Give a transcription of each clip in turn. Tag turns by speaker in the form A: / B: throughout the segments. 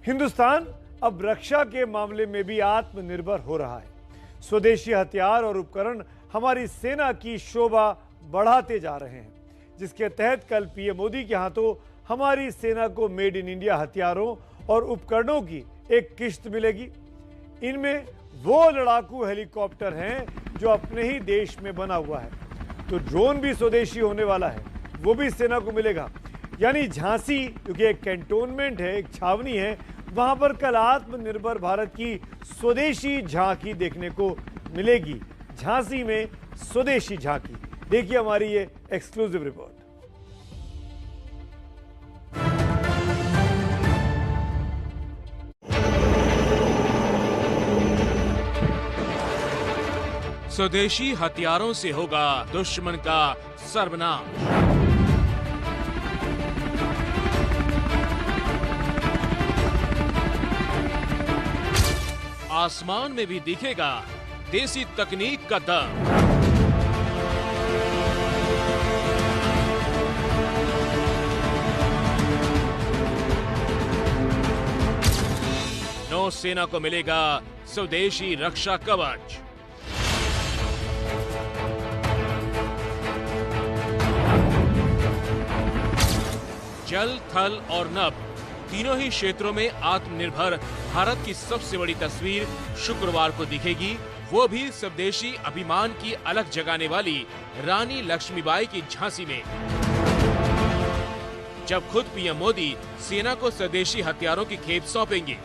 A: हिंदुस्तान अब रक्षा के मामले में भी आत्मनिर्भर हो रहा है। स्वदेशी हथियार और उपकरण हमारी सेना की शोभा बढ़ाते जा रहे हैं, जिसके तहत कल पीएम मोदी के हाथों हमारी सेना को मेड इन इंडिया हथियारों और उपकरणों की एक किश्त मिलेगी। इनमें वो लड़ाकू हेलीकॉप्टर हैं जो अपने ही देश में बना हुआ है, तो ड्रोन भी स्वदेशी होने वाला है, वो भी सेना को मिलेगा। यानी झांसी, क्योंकि एक कैंटोनमेंट है, एक छावनी है, वहां पर कल आत्मनिर्भर भारत की स्वदेशी झांकी देखने को मिलेगी। झांसी में स्वदेशी झांकी, देखिए हमारी ये एक्सक्लूसिव रिपोर्ट।
B: स्वदेशी हथियारों से होगा दुश्मन का सर्वनाश। आसमान में भी दिखेगा देसी तकनीक का दम। नौसेना को मिलेगा स्वदेशी रक्षा कवच। जल, थल और नभ तीनों ही क्षेत्रों में आत्मनिर्भर भारत की सबसे बड़ी तस्वीर शुक्रवार को दिखेगी, वो भी स्वदेशी अभिमान की अलख जगाने वाली रानी लक्ष्मीबाई की झांसी में। जब खुद पीएम मोदी सेना को स्वदेशी हथियारों की खेप सौंपेंगे।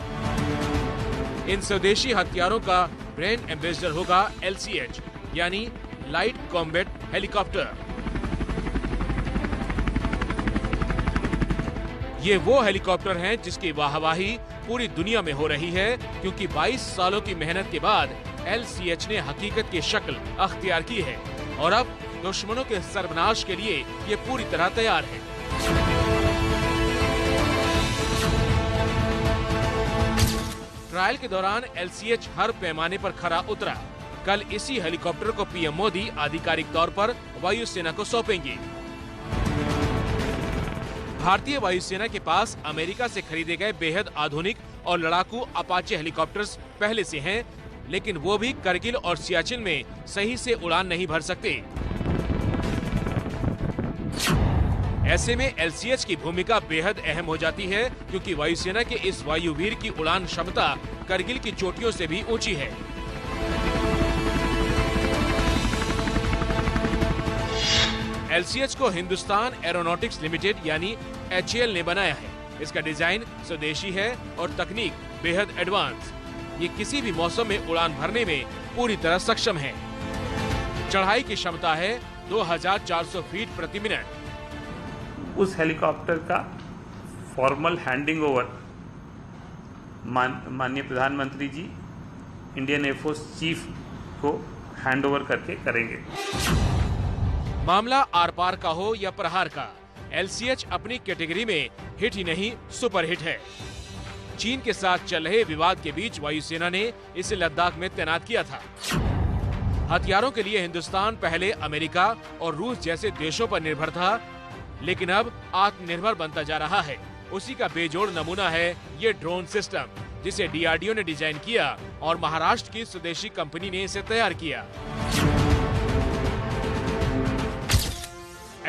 B: इन स्वदेशी हथियारों का ब्रांड एम्बेसडर होगा LCH, यानी लाइट कॉम्बैट हेलीकॉप्टर। ये वो हेलीकॉप्टर हैं जिसकी वाहवाही पूरी दुनिया में हो रही है, क्योंकि 22 सालों की मेहनत के बाद LCH ने हकीकत की शक्ल अख्तियार की है और अब दुश्मनों के सर्वनाश के लिए ये पूरी तरह तैयार है। ट्रायल के दौरान LCH हर पैमाने पर खरा उतरा। कल इसी हेलीकॉप्टर को पीएम मोदी आधिकारिक तौर पर वायुसेना को सौंपेंगे। भारतीय वायुसेना के पास अमेरिका से खरीदे गए बेहद आधुनिक और लड़ाकू अपाचे हेलीकॉप्टर्स पहले से हैं, लेकिन वो भी करगिल और सियाचिन में सही से उड़ान नहीं भर सकते। ऐसे में LCH की भूमिका बेहद अहम हो जाती है, क्योंकि वायुसेना के इस वायुवीर की उड़ान क्षमता करगिल की चोटियों से भी ऊंची है। LCH को हिंदुस्तान एरोनॉटिक्स लिमिटेड यानी HAL ने बनाया है। इसका डिजाइन स्वदेशी है और तकनीक बेहद एडवांस। ये किसी भी मौसम में उड़ान भरने में पूरी तरह सक्षम है। चढ़ाई की क्षमता है 2400 फीट प्रति मिनट।
C: उस हेलीकॉप्टर का फॉर्मल हैंडिंग ओवर माननीय प्रधानमंत्री जी इंडियन एयरफोर्स चीफ को हैंड ओवर करके करेंगे।
B: मामला आर पार का हो या प्रहार का, LCH अपनी कैटेगरी में हिट ही नहीं सुपर हिट है। चीन के साथ चल रहे विवाद के बीच वायुसेना ने इसे लद्दाख में तैनात किया था। हथियारों के लिए हिंदुस्तान पहले अमेरिका और रूस जैसे देशों पर निर्भर था, लेकिन अब आत्मनिर्भर बनता जा रहा है। उसी का बेजोड़ नमूना है ये ड्रोन सिस्टम, जिसे DRDO ने डिजाइन किया और महाराष्ट्र की स्वदेशी कंपनी ने इसे तैयार किया।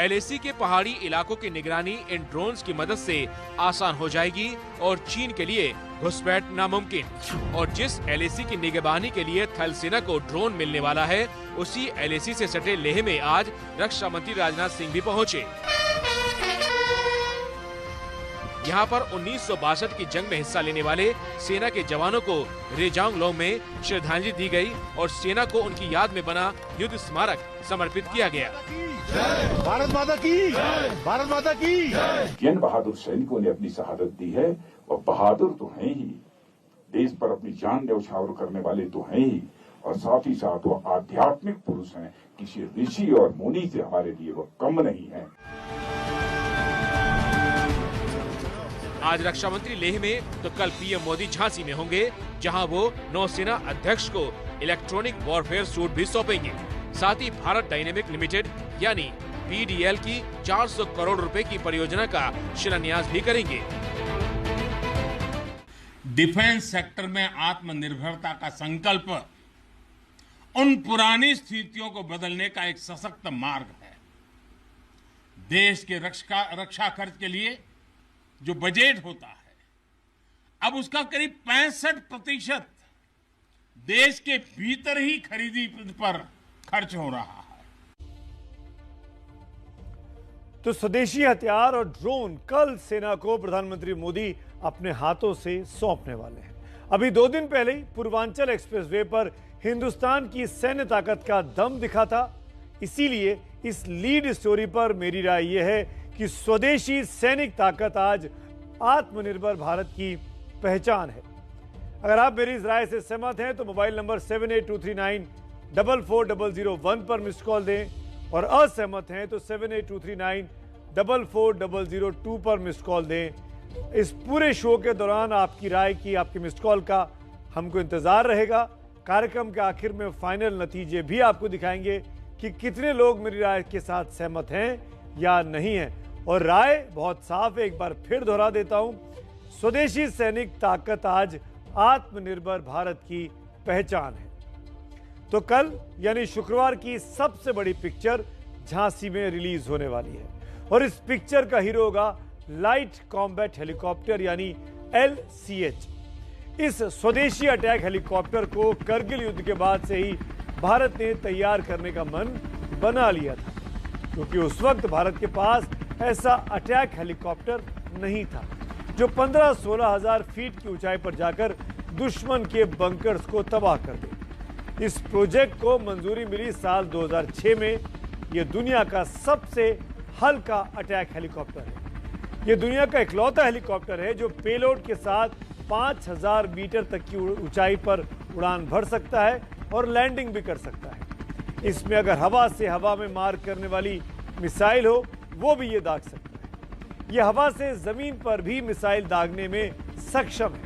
B: LAC के पहाड़ी इलाकों की निगरानी इन ड्रोन्स की मदद से आसान हो जाएगी और चीन के लिए घुसपैठ नामुमकिन। और जिस LAC की निगरानी के लिए थल सेना को ड्रोन मिलने वाला है, उसी LAC से सटे लेह में आज रक्षा मंत्री राजनाथ सिंह भी पहुंचे। यहाँ पर 1962 की जंग में हिस्सा लेने वाले सेना के जवानों को रेजांगलोंग में श्रद्धांजलि दी गई और सेना को उनकी याद में बना युद्ध स्मारक समर्पित किया गया।
D: भारत माता की, भारत माता की।
E: जिन बहादुर सैनिकों ने अपनी शहादत दी है, वह बहादुर तो हैं ही, देश पर अपनी जान न्यौछावर करने वाले तो हैं ही, और साथ ही साथ वो आध्यात्मिक पुरुष हैं। किसी ऋषि और मुनि से हमारे लिए वो कम नहीं है।
B: आज रक्षा मंत्री लेह में तो कल पीएम मोदी झांसी में होंगे, जहां वो नौसेना अध्यक्ष को इलेक्ट्रॉनिक वॉरफेयर सूट भी सौंपेंगे। साथ ही भारत डायनेमिक लिमिटेड यानी PDL की 400 करोड़ रुपए की परियोजना का शिलान्यास भी करेंगे।
F: डिफेंस सेक्टर में आत्मनिर्भरता का संकल्प उन पुरानी स्थितियों को बदलने का एक सशक्त मार्ग है। देश के रक्षा खर्च के लिए जो बजट होता है, अब उसका करीब 65% देश के भीतर ही खरीदी पर खर्च हो रहा है।
A: तो स्वदेशी हथियार और ड्रोन कल सेना को प्रधानमंत्री मोदी अपने हाथों से सौंपने वाले हैं। अभी 2 दिन पहले ही पूर्वांचल एक्सप्रेसवे पर हिंदुस्तान की सैन्य ताकत का दम दिखा था। इसीलिए इस लीड स्टोरी पर मेरी राय यह है कि स्वदेशी सैनिक ताकत आज आत्मनिर्भर भारत की पहचान है। अगर आप मेरी इस राय से सहमत हैं तो मोबाइल नंबर 7823944001 पर मिस्ड कॉल दें और असहमत हैं तो 7823944002 पर मिस्ड कॉल दें। इस पूरे शो के दौरान आपकी राय की, आपके मिस्ड कॉल का हमको इंतजार रहेगा। कार्यक्रम के आखिर में फाइनल नतीजे भी आपको दिखाएंगे कि कितने लोग मेरी राय के साथ सहमत हैं या नहीं हैं। और राय बहुत साफ है, एक बार फिर दोहरा देता हूं, स्वदेशी सैनिक ताकत आज आत्मनिर्भर भारत की पहचान है। तो कल यानी शुक्रवार की सबसे बड़ी पिक्चर झांसी में रिलीज होने वाली है और इस पिक्चर का हीरो होगा लाइट कॉम्बैट हेलीकॉप्टर यानी LCH। इस स्वदेशी अटैक हेलीकॉप्टर को करगिल युद्ध के बाद से ही भारत ने तैयार करने का मन बना लिया था, क्योंकि उस वक्त भारत के पास ऐसा अटैक हेलीकॉप्टर नहीं था जो 15-16 हजार फीट की ऊंचाई पर जाकर दुश्मन के बंकर्स को तबाह कर दे। इस प्रोजेक्ट को मंजूरी मिली साल 2006 में। यह दुनिया का सबसे हल्का अटैक हेलीकॉप्टर है। यह दुनिया का इकलौता हेलीकॉप्टर है जो पेलोड के साथ 5000 मीटर तक की ऊंचाई पर उड़ान भर सकता है और लैंडिंग भी कर सकता है। इसमें अगर हवा से हवा में मार करने वाली मिसाइल हो वो भी ये दाग सकता है। यह हवा से जमीन पर भी मिसाइल दागने में सक्षम है।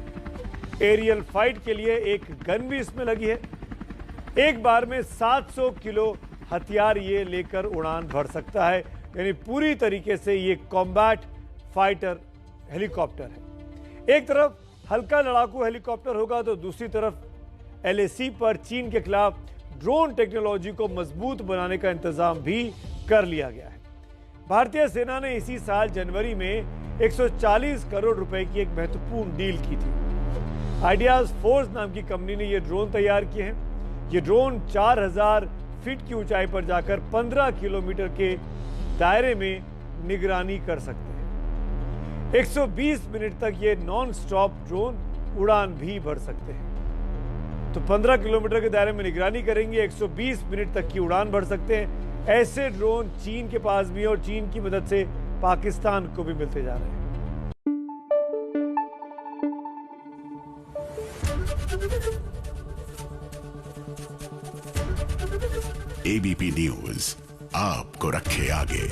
A: एरियल फाइट के लिए एक गन भी इसमें लगी है। एक बार में 700 किलो हथियार ये लेकर उड़ान भर सकता है, यानी पूरी तरीके से ये कॉम्बैट फाइटर हेलीकॉप्टर है। एक तरफ हल्का लड़ाकू हेलीकॉप्टर होगा तो दूसरी तरफ LAC पर चीन के खिलाफ ड्रोन टेक्नोलॉजी को मजबूत बनाने का इंतजाम भी कर लिया गया है। भारतीय सेना ने इसी साल जनवरी में 140 करोड़ रुपए की एक महत्वपूर्ण डील की थी। आइडियाज फोर्स नाम की कंपनी ने यह ड्रोन तैयार किए हैं। ये ड्रोन 4000 फीट की ऊंचाई पर जाकर 15 किलोमीटर के दायरे में निगरानी कर सकते हैं। 120 मिनट तक ये नॉन स्टॉप ड्रोन उड़ान भी भर सकते हैं। तो 15 किलोमीटर के दायरे में निगरानी करेंगे, 120 मिनट तक की उड़ान भर सकते हैं। ऐसे ड्रोन चीन के पास भी है और चीन की मदद से पाकिस्तान को भी मिलते जा रहे हैं।
G: ABP न्यूज आपको रखे आगे।